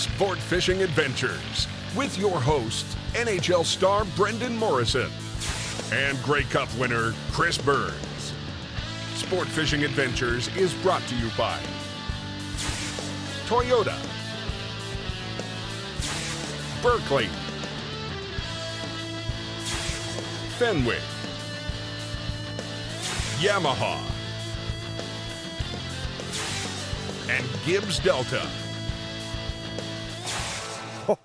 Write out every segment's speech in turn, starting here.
Sport Fishing Adventures with your host, NHL star Brendan Morrison and Grey Cup winner Chris Burns. Sport Fishing Adventures is brought to you by Toyota, Berkeley, Fenwick, Yamaha, and Gibbs Delta. Oh,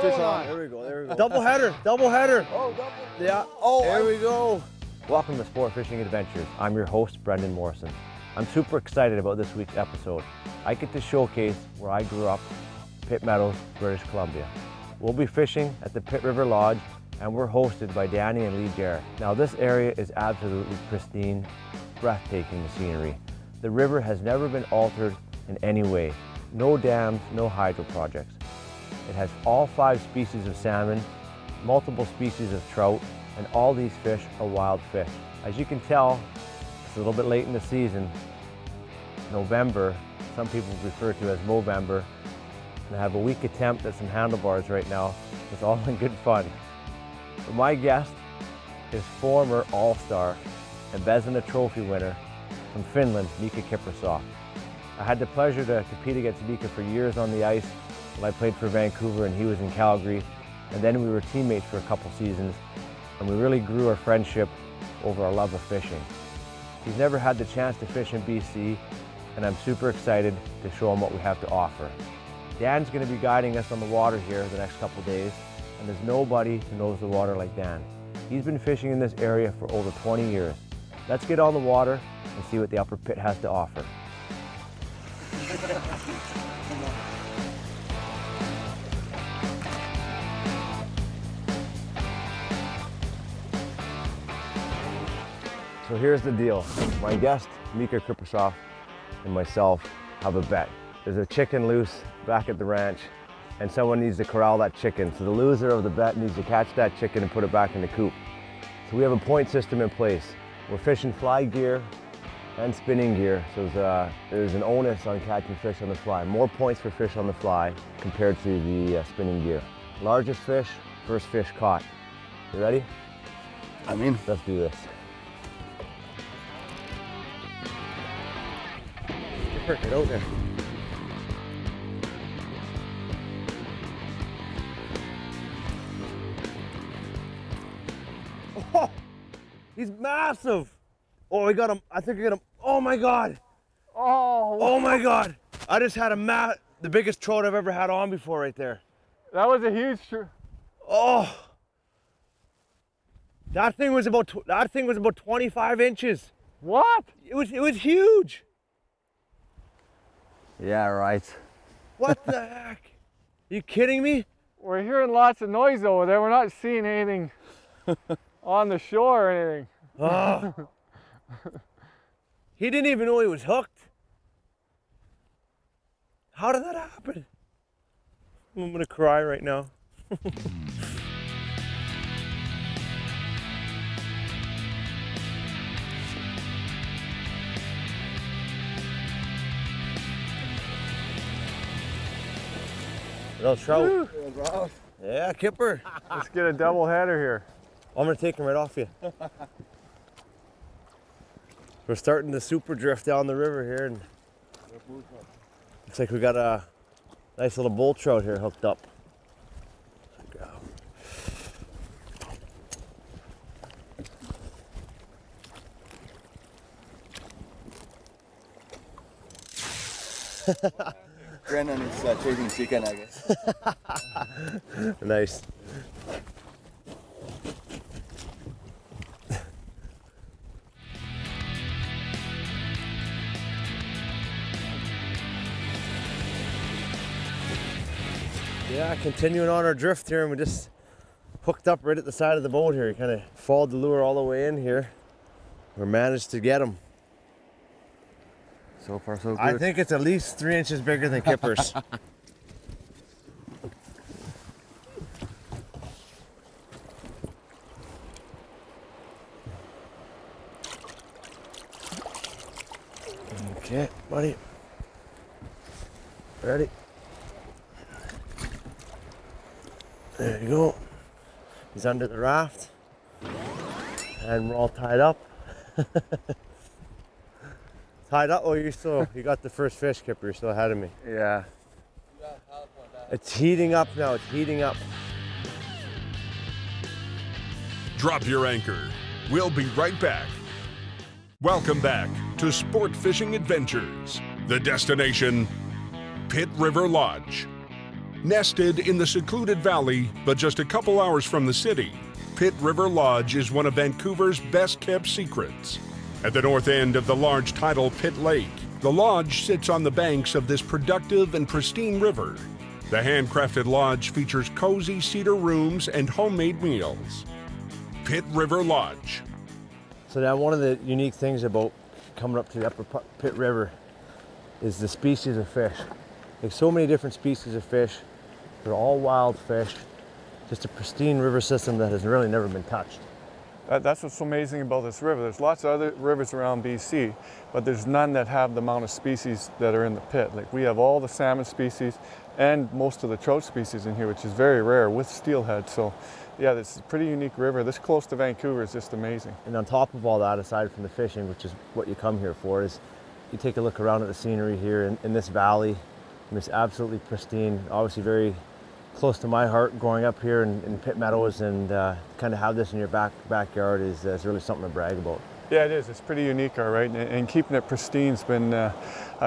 fish on. There we go. There we go. Double header. Double header. Oh, double. Yeah. Oh, there we go. Welcome to Sport Fishing Adventures. I'm your host, Brendan Morrison. I'm super excited about this week's episode. I get to showcase where I grew up, Pitt Meadows, British Columbia. We'll be fishing at the Pitt River Lodge, and we're hosted by Danny and Lee Jarrett. Now, this area is absolutely pristine, breathtaking scenery. The river has never been altered in any way. No dams, no hydro projects. It has all 5 species of salmon, multiple species of trout, and all these fish are wild fish. As you can tell, it's a little bit late in the season. November, some people refer to as Movember, and I have a weak attempt at some handlebars right now. It's all in good fun. But my guest is former All-Star and Vezina Trophy winner from Finland, Miikka Kipprusoff. I had the pleasure to compete against Miikka for years on the ice when I played for Vancouver and he was in Calgary. And then we were teammates for a couple seasons, and we really grew our friendship over our love of fishing. He's never had the chance to fish in BC, and I'm super excited to show him what we have to offer. Dan's going to be guiding us on the water here the next couple days, and there's nobody who knows the water like Dan. He's been fishing in this area for over 20 years. Let's get on the water and see what the Upper Pitt has to offer. So here's the deal. My guest, Miikka Kipprusoff, and myself have a bet. There's a chicken loose back at the ranch, and someone needs to corral that chicken. So the loser of the bet needs to catch that chicken and put it back in the coop. So we have a point system in place. We're fishing fly gear and spinning gear, so there's an onus on catching fish on the fly. More points for fish on the fly compared to the spinning gear. Largest fish, first fish caught. You ready? I'm in. Let's do this. Get out there. Oh, he's massive. Oh, we got him. I think we got him. Oh my God. Oh my God. I just had the biggest trout I've ever had on before right there. That was a huge Oh. That thing was about 25 inches. What? It was huge. Yeah, right. What the heck? Are you kidding me? We're hearing lots of noise over there. We're not seeing anything on the shore or anything. Oh. He didn't even know he was hooked. How did that happen? I'm gonna cry right now. Little trout. Yeah, Kipper. Let's get a double header here. I'm gonna take him right off you. We're starting to super drift down the river here, and looks like we got a nice little bull trout here hooked up. Brendan is chasing chicken, I guess. Nice. Yeah, continuing on our drift here, and we just hooked up right at the side of the boat here. Kind of followed the lure all the way in here. We managed to get him. So far, so good. I think it's at least 3 inches bigger than Kipper's. Okay, buddy. Ready? There you go. He's under the raft. And we're all tied up. Tied up? Oh, you got the first fish, Kipper. You're still ahead of me. Yeah. It's heating up now. It's heating up. Drop your anchor. We'll be right back. Welcome back to Sport Fishing Adventures. The destination, Pitt River Lodge. Nested in the secluded valley, but just a couple hours from the city, Pitt River Lodge is one of Vancouver's best-kept secrets. At the north end of the large tidal Pitt Lake, the lodge sits on the banks of this productive and pristine river. The handcrafted lodge features cozy cedar rooms and homemade meals. Pitt River Lodge. So now one of the unique things about coming up to the upper Pitt River is the species of fish. There's so many different species of fish. They're all wild fish. Just a pristine river system that has really never been touched. That's what's so amazing about this river. There's lots of other rivers around BC, but there's none that have the amount of species that are in the Pitt. Like we have all the salmon species and most of the trout species in here, which is very rare with steelhead. So yeah, this is a pretty unique river. This close to Vancouver is just amazing. And on top of all that, aside from the fishing, which is what you come here for, is you take a look around at the scenery here in this valley. And it's absolutely pristine, obviously very close to my heart growing up here in Pitt Meadows, and kind of have this in your backyard is really something to brag about. Yeah, it is. It's pretty unique, all right, and keeping it pristine's been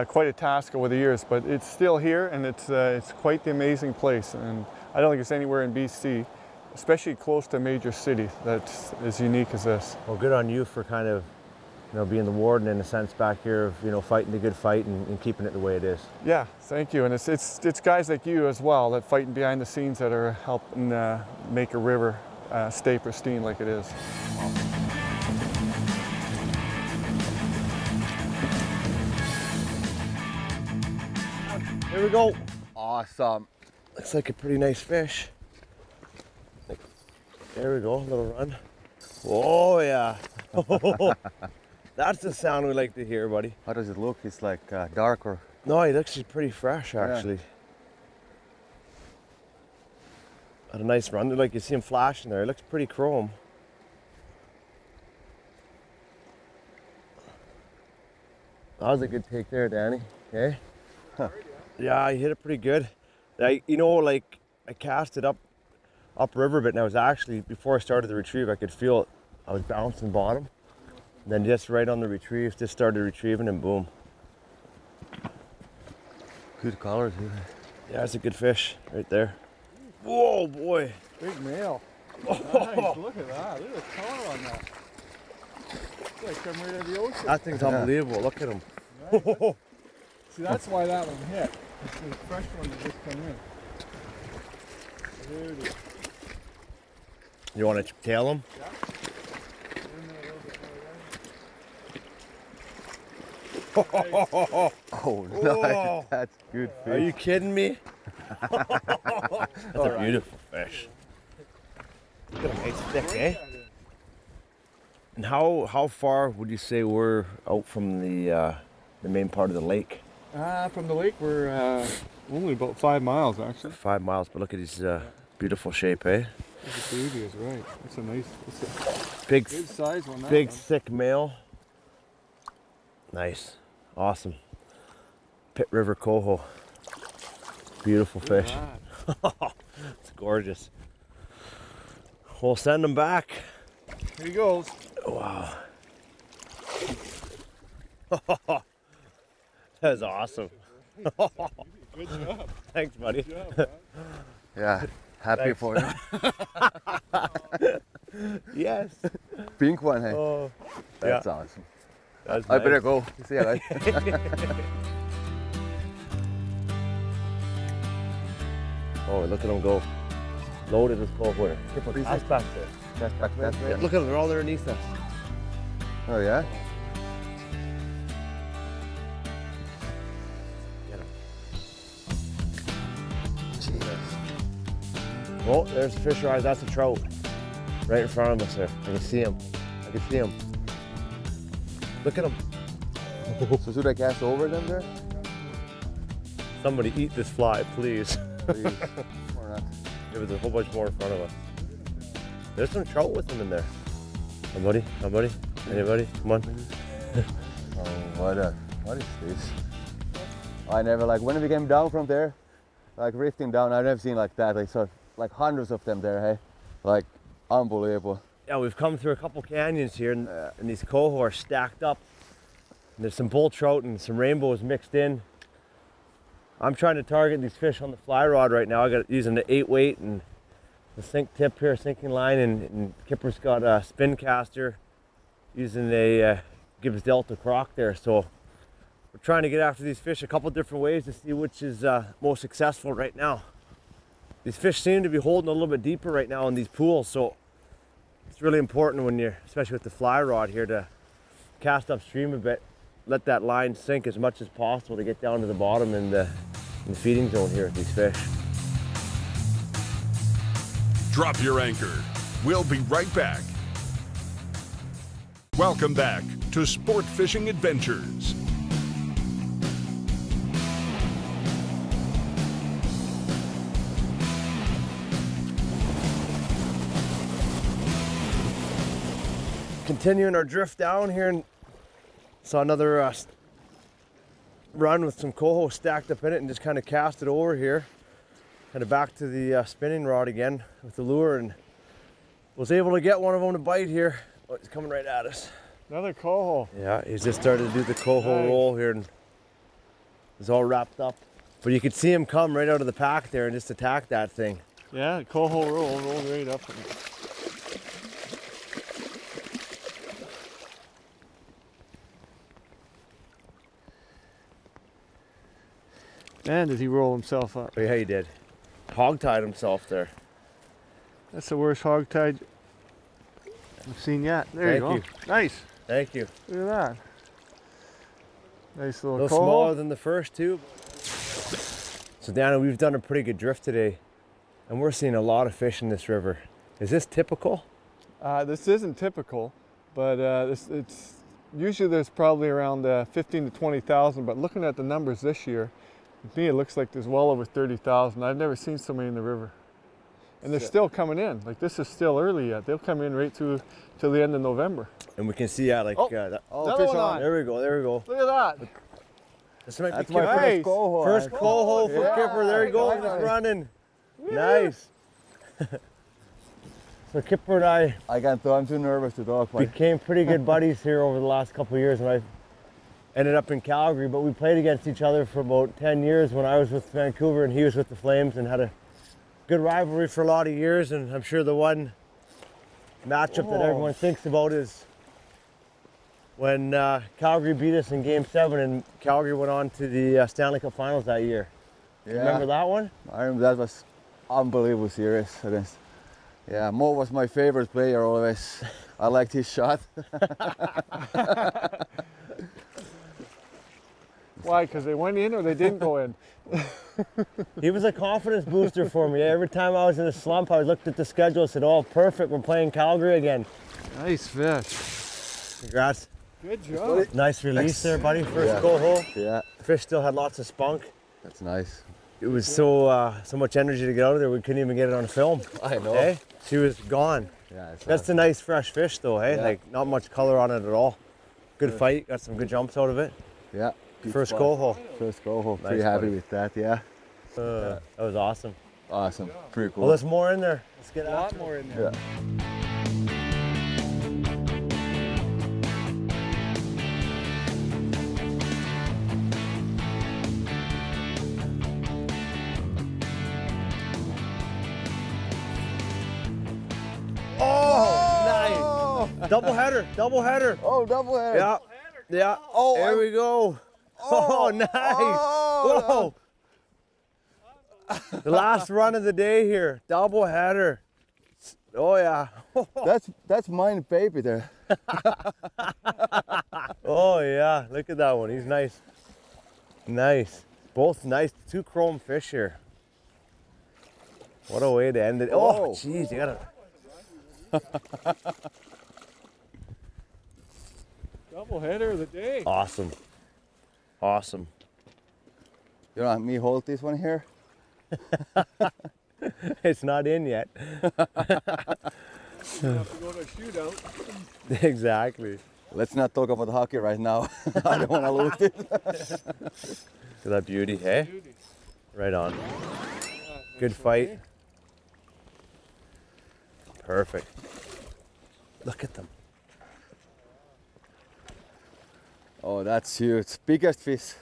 quite a task over the years, but it's still here, and it's quite the amazing place, and I don't think it's anywhere in BC, especially close to a major city, that's as unique as this. Well, good on you for kind of, being the warden in a sense back here of, fighting the good fight and keeping it the way it is. Yeah, thank you. And it's guys like you as well that fighting behind the scenes that are helping make a river stay pristine like it is. Here we go. Awesome. Looks like a pretty nice fish. There we go, a little run. Oh yeah. That's the sound we like to hear, buddy. How does it look? It's like darker. No, it looks pretty fresh, actually. Yeah. Had a nice run. Like you see him flashing there. It looks pretty chrome. That was a good take there, Danny. Okay. Huh. Yeah, I hit it pretty good. I cast it upriver, but I was actually, before I started the retrieve, I could feel it. I was bouncing bottom. And then just right on the retrieve, just started retrieving and boom. Good colors here. Yeah, it's a good fish right there. Whoa, boy. Big male. Nice, look at that. Look at the color on that. It's like coming right out of the ocean. That thing's unbelievable. Look at him. Right? See, that's why that one hit. It's the fresh one that just come in. There it is. You want to tail him? Yeah. Oh, nice. That's good fish. Are you kidding me? That's a beautiful fish. Look at him, he's thick, eh? And how far would you say we're out from the main part of the lake? From the lake, we're only about 5 miles, actually. 5 miles, but look at his beautiful shape, eh? The baby is right. It's a nice, Big, good size one. big, thick male. Nice, awesome. Pitt River coho. Beautiful fish. It's gorgeous. We'll send him back. Here he goes. Wow. That's awesome. Good job. Thanks, buddy. Good job, Yeah, happy Thanks. for you. Yes. Pink one, hey? Oh, That's yeah. awesome. That's I better nice. go. See you guys. Oh, look at him go. Loaded with cold water. That's back there. That's back there. Look at them, they're all underneath us. Oh, yeah? Get him. Jesus. Oh, there's the fish rise. That's a trout. Right in front of us there. I can see him. I can see him. Look at him. So should I cast over them there? Somebody eat this fly, please. Please. Or not. There's a whole bunch more in front of us. There's some trout with them in there. Somebody? Anybody? Come on. Oh, what is this? I never, like, when we came down from there, like rifting down, I've never seen like that. Like, so, like hundreds of them there, hey? Like, unbelievable. Yeah, we've come through a couple canyons here, and these coho are stacked up. And there's some bull trout and some rainbows mixed in. I'm trying to target these fish on the fly rod right now. I got using the 8-weight and the sink tip here, sinking line, and Kipper's got a spin caster using a Gibbs Delta croc there. So we're trying to get after these fish a couple different ways to see which is most successful right now. These fish seem to be holding a little bit deeper right now in these pools, so it's really important when you're, especially with the fly rod here, to cast upstream a bit, let that line sink as much as possible to get down to the bottom in the feeding zone here with these fish. Drop your anchor. We'll be right back. Welcome back to Sport Fishing Adventures. Continuing our drift down here, and saw another run with some coho stacked up in it, and just kind of cast it over here, kind of back to the spinning rod again with the lure, and was able to get one of them to bite here. Oh, he's coming right at us. Another coho. Yeah, he's just started to do the coho roll here, and it's all wrapped up. But you could see him come right out of the pack there and just attack that thing. Yeah, coho rolled right up. Man, did he roll himself up. Oh, yeah, he did. Hog-tied himself there. That's the worst hog-tied I've seen yet. There you go. Thank you. Nice. Thank you. Look at that. Nice A little little coho. smaller than the first two. So Dana, we've done a pretty good drift today, and we're seeing a lot of fish in this river. Is this typical? This isn't typical, but it's usually there's probably around 15 to 20,000. But looking at the numbers this year, to me it looks like there's well over 30,000. I've never seen so many in the river, and they're still coming in. Like, this is still early yet. They'll come in right till the end of November. And we can see, yeah, like another fish one on. there we go, there we go. Look at that. This might That's be my Kipper. first coho. First coho for Yeah. Kipper. There you go, he's running. Nice. So Kipper and I I can't tell, I'm too nervous to talk. But became pretty good buddies here over the last couple of years, and I ended up in Calgary, but we played against each other for about 10 years when I was with Vancouver and he was with the Flames, and had a good rivalry for a lot of years. And I'm sure the one matchup that everyone thinks about is when Calgary beat us in Game 7 and Calgary went on to the Stanley Cup Finals that year. yeah, Remember that one? I remember that was unbelievable series against. Yeah, Mo was my favorite player always. I liked his shot. Why? Because they went in or they didn't go in? He was a confidence booster for me. Every time I was in a slump, I looked at the schedule and said, oh, perfect, we're playing Calgary again. Nice fish. Congrats. Good job. Nice release there, buddy. First coho. Yeah, Fish still had lots of spunk. that's nice. It was so much energy to get out of there, we couldn't even get it on film. I know. Hey? She was gone. Yeah, it's That's a nice fresh fish though, hey? Yeah. Like, not much color on it at all. Good fight, got some good jumps out of it. yeah. good First spot. coho. First coho. Nice, Pretty happy buddy. with that. Yeah. That was awesome. Awesome. Pretty cool. Well, there's more in there. Let's get A lot after it. more in there. Yeah. Oh, nice. Double header, double header. Oh, double head. Yeah, yeah. Oh, there we go. Oh, nice. Oh, Whoa. The last run of the day here. Double header. Oh, yeah. That's mine, baby. There. Oh, yeah. Look at that one. He's nice. Nice. Both nice. Two chrome fish here. What a way to end it. Oh, Oh. jeez. You got to. Double header of the day. Awesome. Awesome. You know, me hold this one here. It's not in yet. You have to go to a shootout. Exactly. Let's not talk about hockey right now. I don't want to lose this. Look at that beauty, hey? Beauty. Right on. Good fight. Perfect. Look at them. Oh, that's huge. Biggest fish.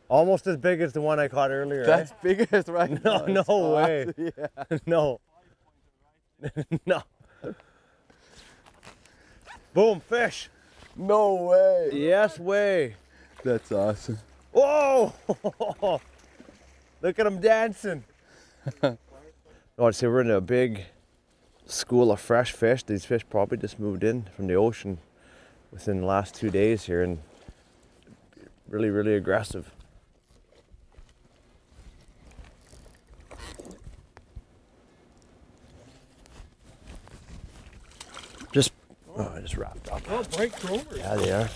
Almost as big as the one I caught earlier. That's biggest right now. No, no way. Yeah. No. No. Boom, fish. No way. Yes way. That's awesome. Whoa! Look at them dancing. Oh, see, we're in a big school of fresh fish. These fish probably just moved in from the ocean within the last 2 days here, and really, really aggressive. I just wrapped up. Oh, bright clovers. Yeah, they are.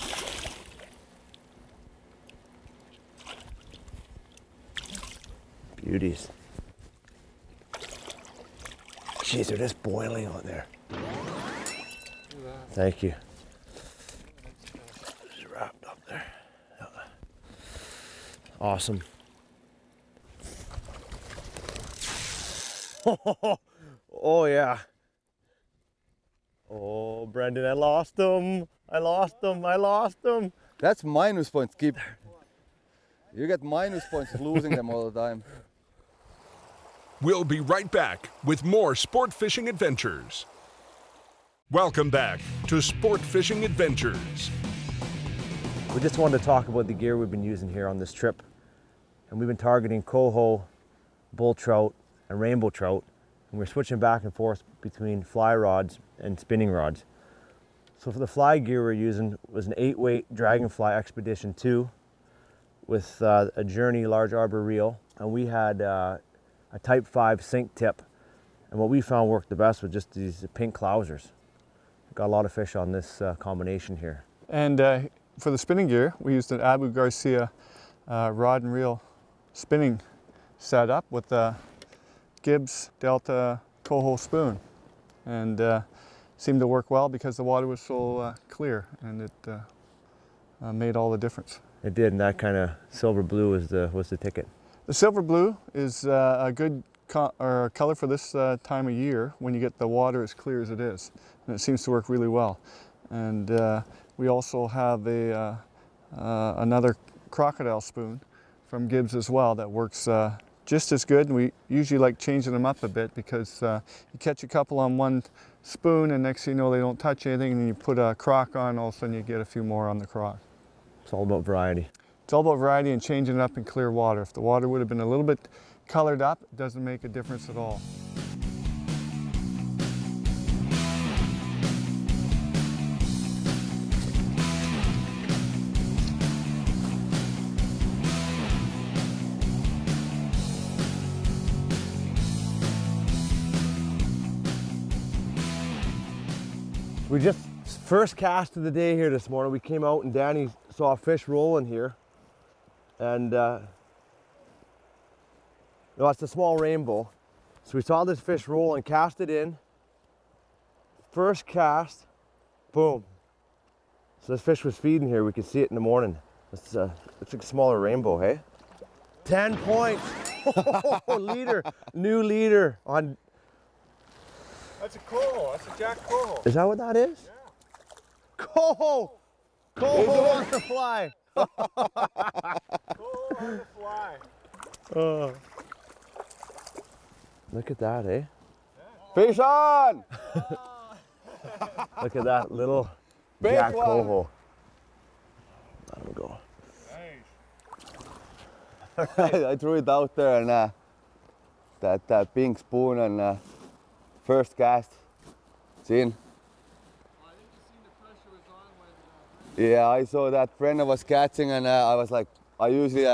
Beauties. Jeez, they're just boiling on there. Thank you. Just wrapped up there. Awesome. Oh yeah. Oh, Brendan, I lost him. I lost him. I lost him. That's minus points, Kip. You get minus points losing them all the time. We'll be right back with more sport fishing adventures. Welcome back to Sport Fishing Adventures. We just wanted to talk about the gear we've been using here on this trip. And we've been targeting coho, bull trout, and rainbow trout. And we're switching back and forth between fly rods and spinning rods. So for the fly gear we're using was an 8-weight Dragonfly Expedition 2 with a Journey large arbor reel. And we had a Type 5 sink tip. And what we found worked the best was just these pink clousers. Got a lot of fish on this combination here. And for the spinning gear, we used an Abu Garcia rod and reel spinning setup with a Gibbs Delta coho spoon, and seemed to work well because the water was so clear, and it made all the difference. It did, and that kind of silver blue was the ticket. The silver blue is a good color for this time of year when you get the water as clear as it is, and it seems to work really well. And we also have another crocodile spoon from Gibbs as well that works just as good, and we usually like changing them up a bit because you catch a couple on one spoon and next thing you know they don't touch anything, and then you put a crock on, all of a sudden you get a few more on the crock. It's all about variety. It's all about variety and changing it up in clear water. If the water would have been a little bit colored up, it doesn't make a difference at all. We just first cast of the day here this morning. We came out and Danny saw a fish rolling here, and no, it's a small rainbow. So we saw this fish roll and cast it in. First cast, boom. So this fish was feeding here. We could see it in the morning. It's like a smaller rainbow, hey? 10 points. Leader, new leader on. That's a coho. That's a jack coho. Is that what that is? Yeah. Coho! Coho on the fly. Coho on the fly. Look at that, eh? Fish on! Look at that little Big jack one. coho. Let him go. Nice. I threw it out there, and that pink spoon, and first cast, it's in. I think you seen the pressure was on when. Yeah, I saw that Brenna was catching, and I was like, I usually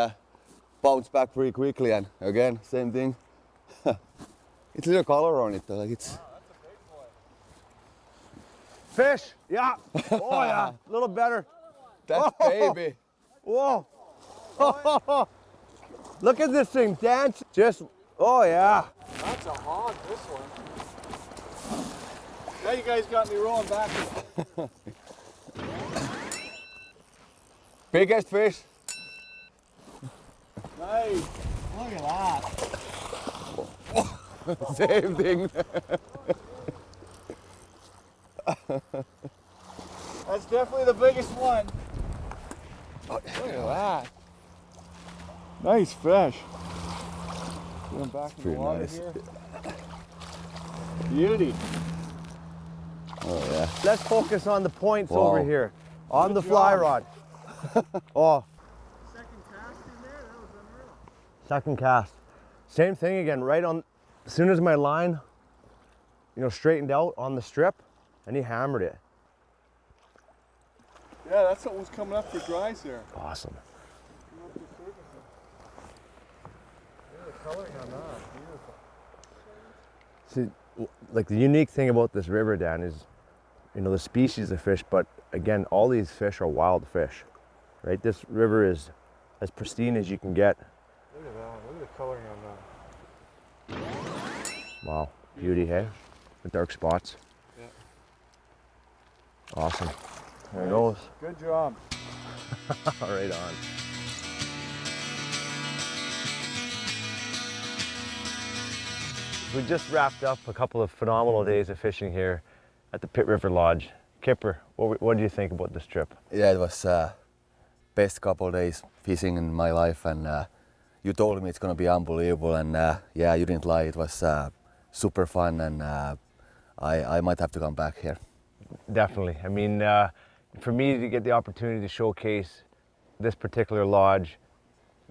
bounce back pretty quickly, and again, same thing. It's a little color on it, though, like it's. Wow, that's a big boy. Fish, yeah. Oh yeah, a little better. That's baby. Whoa. Look at this thing dance. Just, oh yeah. That's a hog, this one. Now you guys got me rolling back. Biggest fish. Nice. Look at that. Same thing. That's definitely the biggest one. Look at that. Nice fish. Going back in the water nice. here. Beauty. Oh yeah. Let's focus on the points Wow. over here. On Good the fly job. rod. Oh, Second cast in there, that was unreal. second cast. Same thing again, right on, as soon as my line, straightened out on the strip, and he hammered it. Yeah, that's what was coming up for dries there. Awesome. The coloring on that, beautiful. See, like the unique thing about this river, Dan, is, the species of fish, but again, all these fish are wild fish, right? This river is as pristine as you can get. Look at that, look at the coloring on that. Wow, beauty, hey? The dark spots. Yeah. Awesome. There it goes. Good job. Right on. We just wrapped up a couple of phenomenal days of fishing here at the Pitt River Lodge. Kipper, what do you think about this trip? Yeah, it was best couple of days fishing in my life, and you told me it's gonna be unbelievable, and yeah, you didn't lie. It was super fun, and I might have to come back here. Definitely. I mean, for me to get the opportunity to showcase this particular lodge,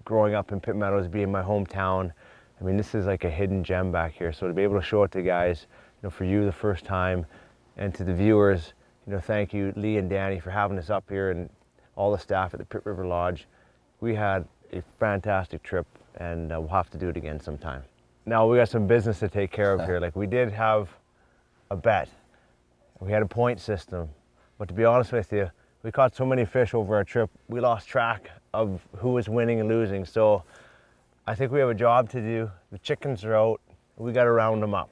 growing up in Pitt Meadows, being my hometown, I mean, this is like a hidden gem back here. So to be able to show it to guys, for you the first time, and to the viewers, thank you, Lee and Danny, for having us up here, and all the staff at the Pitt River Lodge. We had a fantastic trip, and we'll have to do it again sometime. Now we got some business to take care of here. Like, we did have a bet. We had a point system, but to be honest with you, we caught so many fish over our trip, we lost track of who was winning and losing. So I think we have a job to do. The chickens are out. We got to round them up.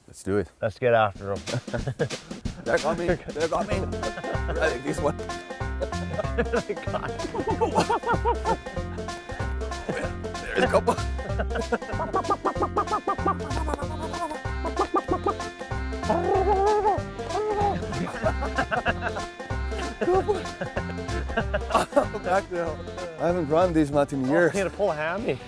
Let's do it. Let's get after them. They're coming. They're coming. I think this one. There's a couple. Back now. I haven't run this much in years. Oh, you had to pull a hammy.